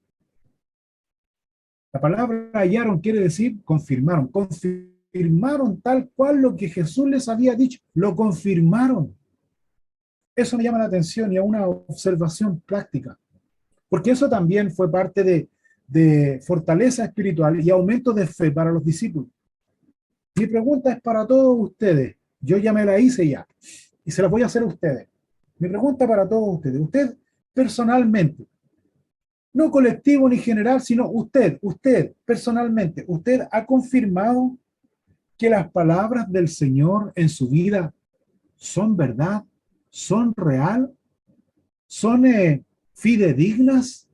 La palabra hallaron quiere decir confirmaron. Confirmaron tal cual lo que Jesús les había dicho. Lo confirmaron. Eso me llama la atención y a una observación práctica. Porque eso también fue parte de fortaleza espiritual y aumento de fe para los discípulos. Mi pregunta es para todos ustedes. Yo ya me la hice ya. Y se la voy a hacer a ustedes. Mi pregunta para todos ustedes. Usted personalmente, no colectivo ni general, sino usted personalmente, ¿usted ha confirmado que las palabras del Señor en su vida son verdad, son real, son fidedignas?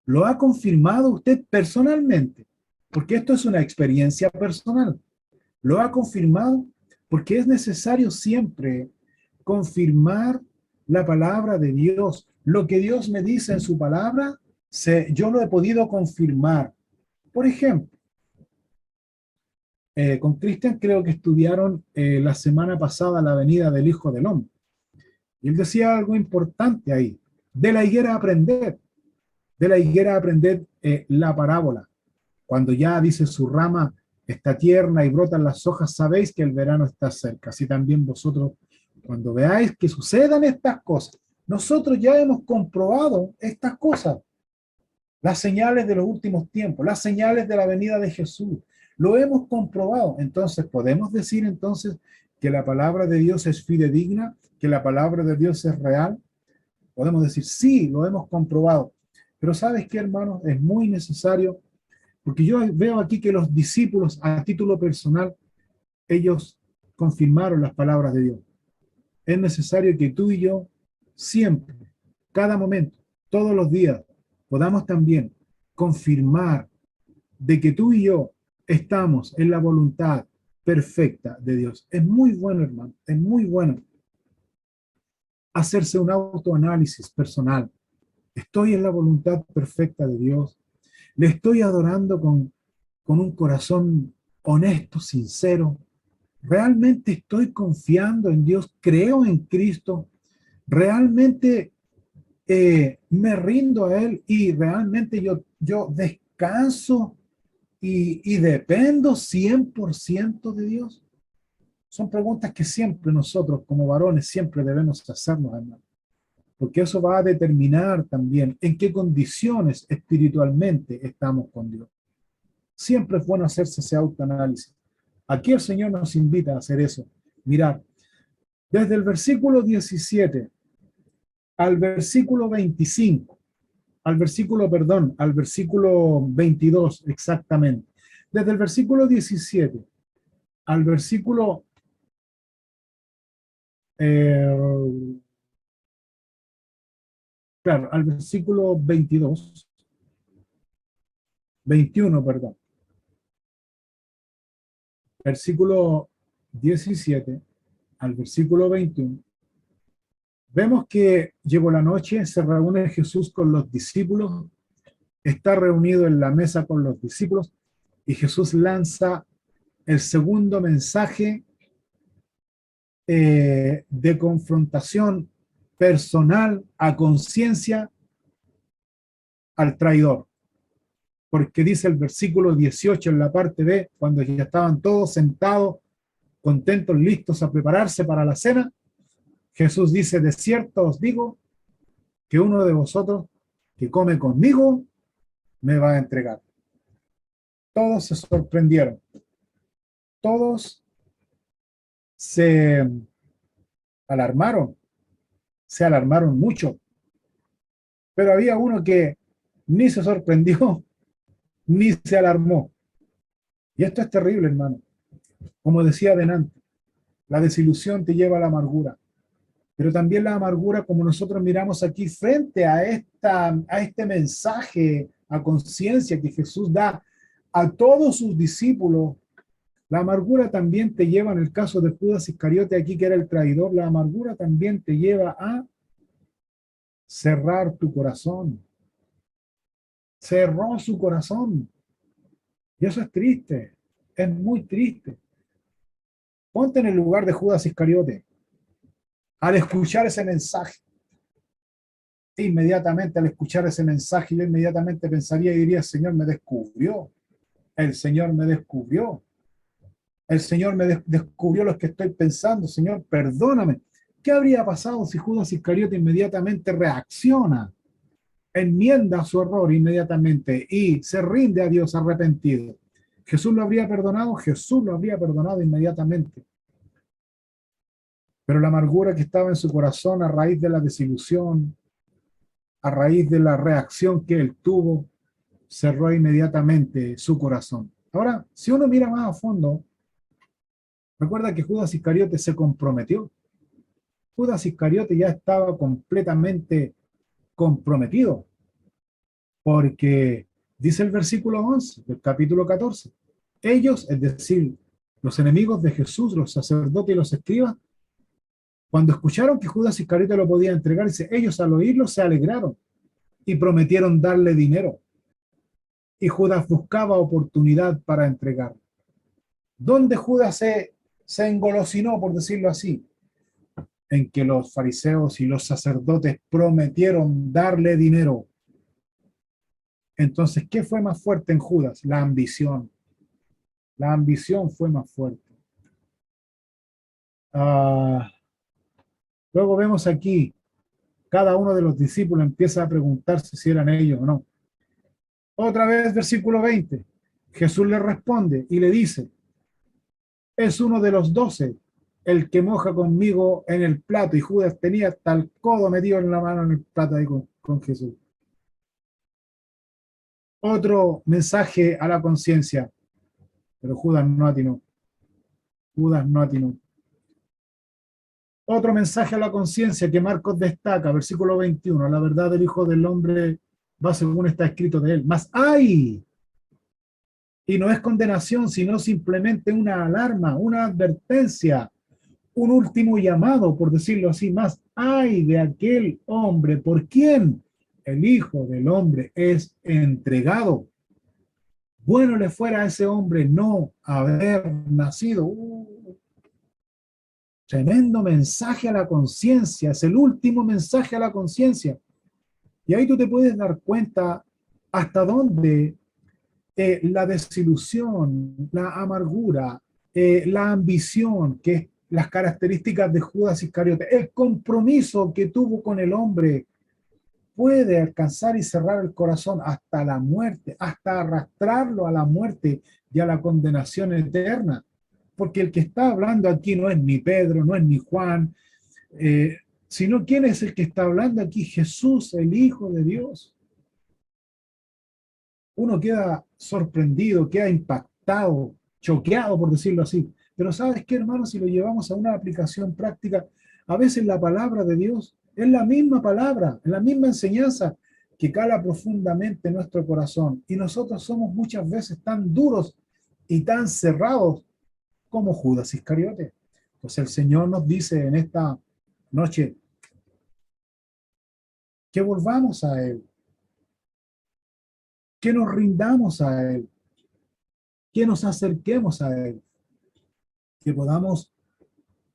¿Lo ha confirmado usted personalmente? Porque esto es una experiencia personal. ¿Lo ha confirmado? Porque es necesario siempre confirmar la palabra de Dios. Lo que Dios me dice en su palabra, yo lo he podido confirmar. Por ejemplo, con Cristian creo que estudiaron la semana pasada la venida del Hijo del Hombre. Y él decía algo importante ahí. De la higuera aprender. De la higuera aprender la parábola. Cuando ya dice su rama está tierna y brotan las hojas, sabéis que el verano está cerca. Así también vosotros, cuando veáis que sucedan estas cosas, nosotros ya hemos comprobado estas cosas. Las señales de los últimos tiempos, las señales de la venida de Jesús. Lo hemos comprobado. Entonces, podemos decir entonces que la palabra de Dios es fidedigna, que la palabra de Dios es real. Podemos decir, sí, lo hemos comprobado. Pero ¿sabes qué, hermanos? Es muy necesario, porque yo veo aquí que los discípulos, a título personal, ellos confirmaron las palabras de Dios. Es necesario que tú y yo, siempre, cada momento, todos los días, podamos también confirmar de que tú y yo estamos en la voluntad perfecta de Dios. Es muy bueno, hermano, es muy bueno hacerse un autoanálisis personal. Estoy en la voluntad perfecta de Dios. Le estoy adorando con un corazón honesto, sincero. Realmente estoy confiando en Dios. Creo en Cristo. Realmente me rindo a Él y realmente yo descanso y dependo 100% de Dios. Son preguntas que siempre nosotros como varones siempre debemos hacernos, hermano, porque eso va a determinar también en qué condiciones espiritualmente estamos con Dios. Siempre es bueno hacerse ese autoanálisis. Aquí el Señor nos invita a hacer eso. Mirar, desde el versículo 17 al versículo 25, al versículo 22 exactamente. Desde el versículo 17 al versículo eh, claro, al versículo 22, 21, perdón. Versículo 17 al versículo 21. Vemos que llegó la noche, se reúne Jesús con los discípulos, está reunido en la mesa con los discípulos y Jesús lanza el segundo mensaje de confrontación personal a conciencia al traidor. Porque dice el versículo 18 en la parte B, cuando ya estaban todos sentados, contentos, listos a prepararse para la cena, Jesús dice, de cierto os digo que uno de vosotros que come conmigo me va a entregar. Todos se sorprendieron. Todos se alarmaron. Se alarmaron mucho. Pero había uno que ni se sorprendió, ni se alarmó. Y esto es terrible, hermano. Como decía delante, La desilusión te lleva a la amargura. Pero también la amargura, como nosotros miramos aquí, frente a este mensaje a conciencia que Jesús da a todos sus discípulos, la amargura también te lleva, en el caso de Judas Iscariote aquí, que era el traidor, la amargura también te lleva a cerrar tu corazón. Cerró su corazón. Y eso es triste, es muy triste. Ponte en el lugar de Judas Iscariote. Al escuchar ese mensaje, inmediatamente al escuchar ese mensaje, yo inmediatamente pensaría y diría, el Señor me descubrió, el Señor me descubrió, el Señor me descubrió lo que estoy pensando, Señor, perdóname. ¿Qué habría pasado si Judas Iscariote inmediatamente reacciona, enmienda su error inmediatamente y se rinde a Dios arrepentido? ¿Jesús lo habría perdonado? Jesús lo habría perdonado inmediatamente. Pero la amargura que estaba en su corazón a raíz de la desilusión, a raíz de la reacción que él tuvo, cerró inmediatamente su corazón. Ahora, si uno mira más a fondo, recuerda que Judas Iscariote se comprometió. Judas Iscariote ya estaba completamente comprometido, porque dice el versículo 11 del capítulo 14, ellos, es decir, los enemigos de Jesús, los sacerdotes y los escribas, cuando escucharon que Judas Iscariote lo podía entregar, dice, ellos al oírlo se alegraron y prometieron darle dinero. Y Judas buscaba oportunidad para entregar. ¿Dónde Judas se engolosinó, por decirlo así? En que los fariseos y los sacerdotes prometieron darle dinero. Entonces, ¿qué fue más fuerte en Judas? La ambición. La ambición fue más fuerte. Ah, luego vemos aquí, cada uno de los discípulos empieza a preguntarse si eran ellos o no. Otra vez, versículo 20. Jesús le responde y le dice, es uno de los 12 el que moja conmigo en el plato. Y Judas tenía hasta el codo metido en la mano en el plato ahí con Jesús. Otro mensaje a la conciencia, pero Judas no atinó. Judas no atinó. Otro mensaje a la conciencia que Marcos destaca, versículo 21, la verdad del Hijo del Hombre va según está escrito de él. Mas ¡ay! Y no es condenación, sino simplemente una alarma, una advertencia, un último llamado, por decirlo así, más ay de aquel hombre por quien el Hijo del Hombre es entregado. Bueno le fuera a ese hombre no haber nacido. Tremendo mensaje a la conciencia, es el último mensaje a la conciencia. Y ahí tú te puedes dar cuenta hasta dónde la desilusión, la amargura, la ambición, que es las características de Judas Iscariote, el compromiso que tuvo con el hombre, puede alcanzar y cerrar el corazón hasta la muerte, hasta arrastrarlo a la muerte y a la condenación eterna. Porque el que está hablando aquí no es ni Pedro, no es ni Juan, eh, sino quién es el que está hablando aquí, Jesús, el Hijo de Dios. Uno queda sorprendido, queda impactado, choqueado, por decirlo así. Pero ¿sabes qué, hermano? Si lo llevamos a una aplicación práctica, a veces la palabra de Dios es la misma palabra, es la misma enseñanza que cala profundamente en nuestro corazón. Y nosotros somos muchas veces tan duros y tan cerrados como Judas Iscariote. Entonces el Señor nos dice en esta noche que volvamos a Él, que nos rindamos a Él, que nos acerquemos a Él, que podamos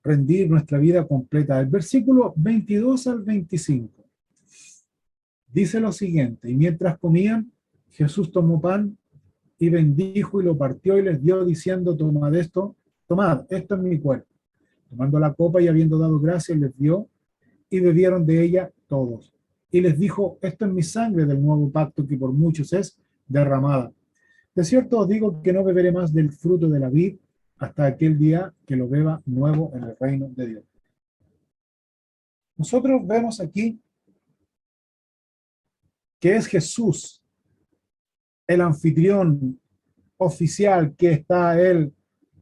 rendir nuestra vida completa. El versículo 22 al 25 dice lo siguiente, y mientras comían, Jesús tomó pan y bendijo y lo partió y les dio diciendo, tomad esto, tomad, esto es mi cuerpo. Tomando la copa y habiendo dado gracias, les dio y bebieron de ella todos. Y les dijo, esto es mi sangre del nuevo pacto que por muchos es derramada. De cierto os digo que no beberé más del fruto de la vid hasta aquel día que lo beba nuevo en el reino de Dios. Nosotros vemos aquí que es Jesús, el anfitrión oficial, que está él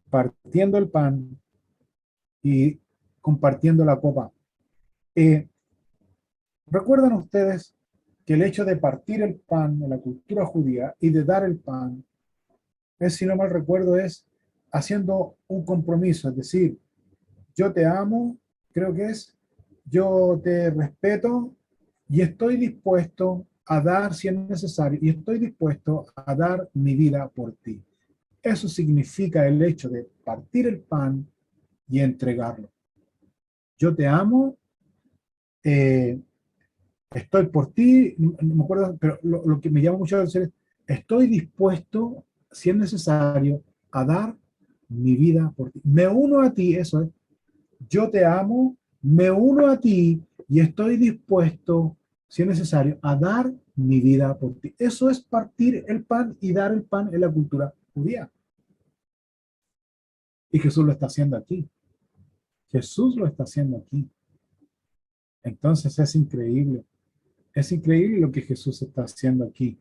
partiendo el pan y compartiendo la copa. ¿Recuerdan ustedes que el hecho de partir el pan en la cultura judía y de dar el pan es, si no mal recuerdo, es haciendo un compromiso, es decir, yo te amo, creo que es, yo te respeto y estoy dispuesto a dar si es necesario, y estoy dispuesto a dar mi vida por ti. Eso significa el hecho de partir el pan y entregarlo. Yo te amo, eh, estoy por ti, no me acuerdo, pero lo que me llama mucho la atención es, estoy dispuesto, si es necesario, a dar mi vida por ti. Me uno a ti, eso es. Yo te amo, me uno a ti y estoy dispuesto, si es necesario, a dar mi vida por ti. Eso es partir el pan y dar el pan en la cultura judía. Y Jesús lo está haciendo aquí. Jesús lo está haciendo aquí. Entonces es increíble lo que Jesús está haciendo aquí,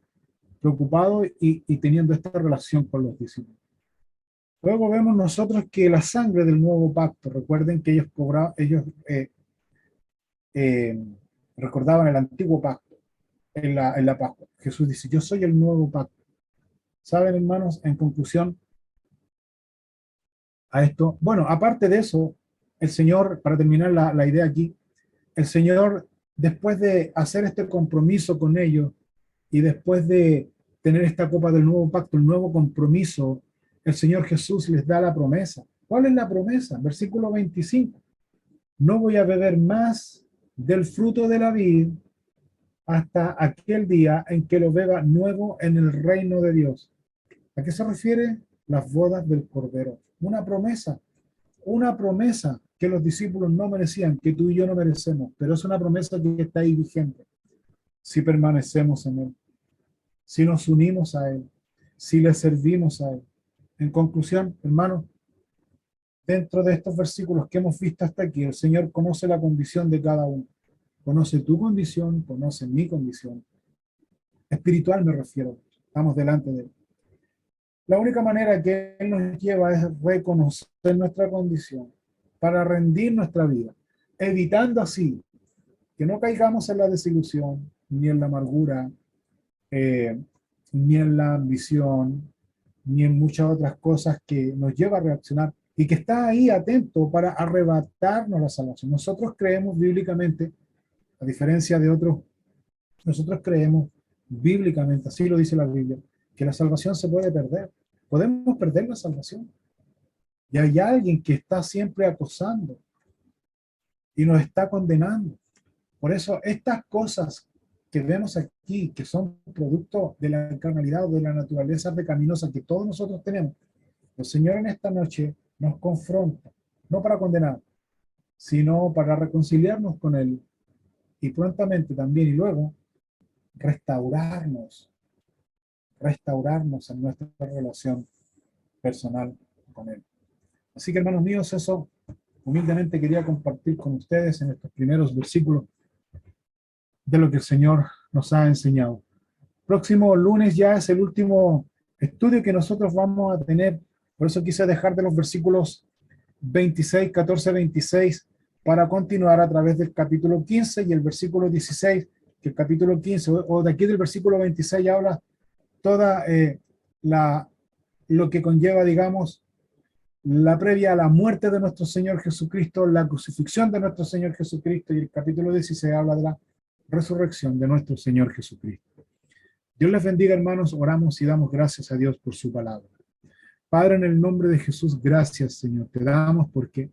preocupado y teniendo esta relación con los discípulos. Luego vemos nosotros que la sangre del nuevo pacto, recuerden que eh, recordaban el antiguo pacto en la Pascua. Jesús dice, yo soy el nuevo pacto. ¿Saben, hermanos? En conclusión a esto, bueno, aparte de eso, el Señor, para terminar la idea aquí, el Señor, después de hacer este compromiso con ellos y después de tener esta copa del nuevo pacto, el nuevo compromiso, el Señor Jesús les da la promesa. ¿Cuál es la promesa? Versículo 25. No voy a beber más del fruto de la vid hasta aquel día en que lo beba nuevo en el reino de Dios. ¿A qué se refiere? Las bodas del Cordero. Una promesa que los discípulos no merecían, que tú y yo no merecemos, pero es una promesa que está ahí vigente. Si permanecemos en Él, si nos unimos a Él, si le servimos a Él. En conclusión, hermanos, dentro de estos versículos que hemos visto hasta aquí, el Señor conoce la condición de cada uno. Conoce tu condición, conoce mi condición. Espiritual me refiero. Estamos delante de Él. La única manera que Él nos lleva es reconocer nuestra condición para rendir nuestra vida, evitando así que no caigamos en la desilusión, ni en la amargura, eh, ni en la ambición, ni en muchas otras cosas que nos lleva a reaccionar y que está ahí atento para arrebatarnos la salvación. Nosotros creemos bíblicamente, a diferencia de otros, nosotros creemos bíblicamente, así lo dice la Biblia, que la salvación se puede perder. Podemos perder la salvación. Y hay alguien que está siempre acosando y nos está condenando. Por eso estas cosas que vemos aquí, que son producto de la carnalidad o de la naturaleza pecaminosa que todos nosotros tenemos, el Señor en esta noche nos confronta, no para condenar, sino para reconciliarnos con Él y prontamente también y luego restaurarnos, restaurarnos en nuestra relación personal con Él. Así que, hermanos míos, eso humildemente quería compartir con ustedes en estos primeros versículos de lo que el Señor nos ha enseñado. Próximo lunes ya es el último estudio que nosotros vamos a tener, por eso quise dejar de los versículos 26, 14, 26 para continuar a través del capítulo 15 y el versículo 16, que el capítulo 15 o de aquí del versículo 26 habla toda lo que conlleva, digamos, la previa a la muerte de nuestro Señor Jesucristo, la crucifixión de nuestro Señor Jesucristo, y el capítulo 16 habla de la resurrección de nuestro Señor Jesucristo. Dios les bendiga, hermanos, oramos y damos gracias a Dios por su palabra. Padre, en el nombre de Jesús, gracias, Señor, te damos porque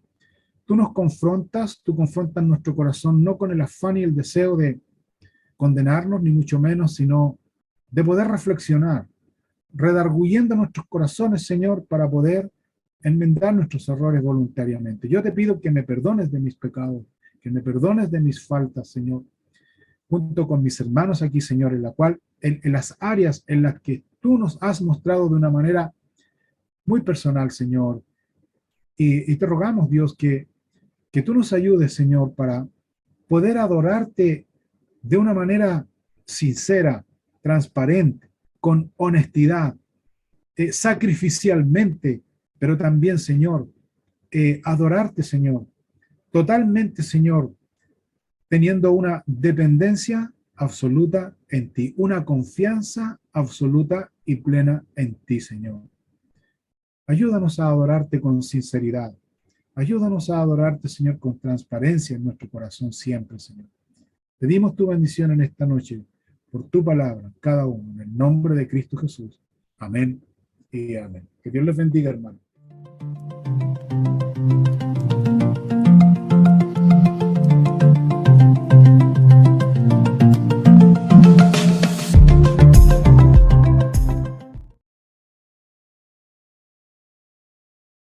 tú confrontas nuestro corazón no con el afán y el deseo de condenarnos, ni mucho menos, sino de poder reflexionar, redarguyendo nuestros corazones, Señor, para poder enmendar nuestros errores voluntariamente. Yo te pido que me perdones de mis pecados, que me perdones de mis faltas, Señor, junto con mis hermanos aquí, Señor, en las áreas en las que tú nos has mostrado de una manera muy personal, Señor. Y te rogamos, Dios, que tú nos ayudes, Señor, para poder adorarte de una manera sincera, transparente, con honestidad, sacrificialmente, pero también, Señor, adorarte, Señor, totalmente, Señor, teniendo una dependencia absoluta en ti, una confianza absoluta y plena en ti, Señor. Ayúdanos a adorarte con sinceridad. Ayúdanos a adorarte, Señor, con transparencia en nuestro corazón siempre, Señor. Pedimos tu bendición en esta noche por tu palabra, cada uno, en el nombre de Cristo Jesús. Amén y amén. Que Dios les bendiga, hermano.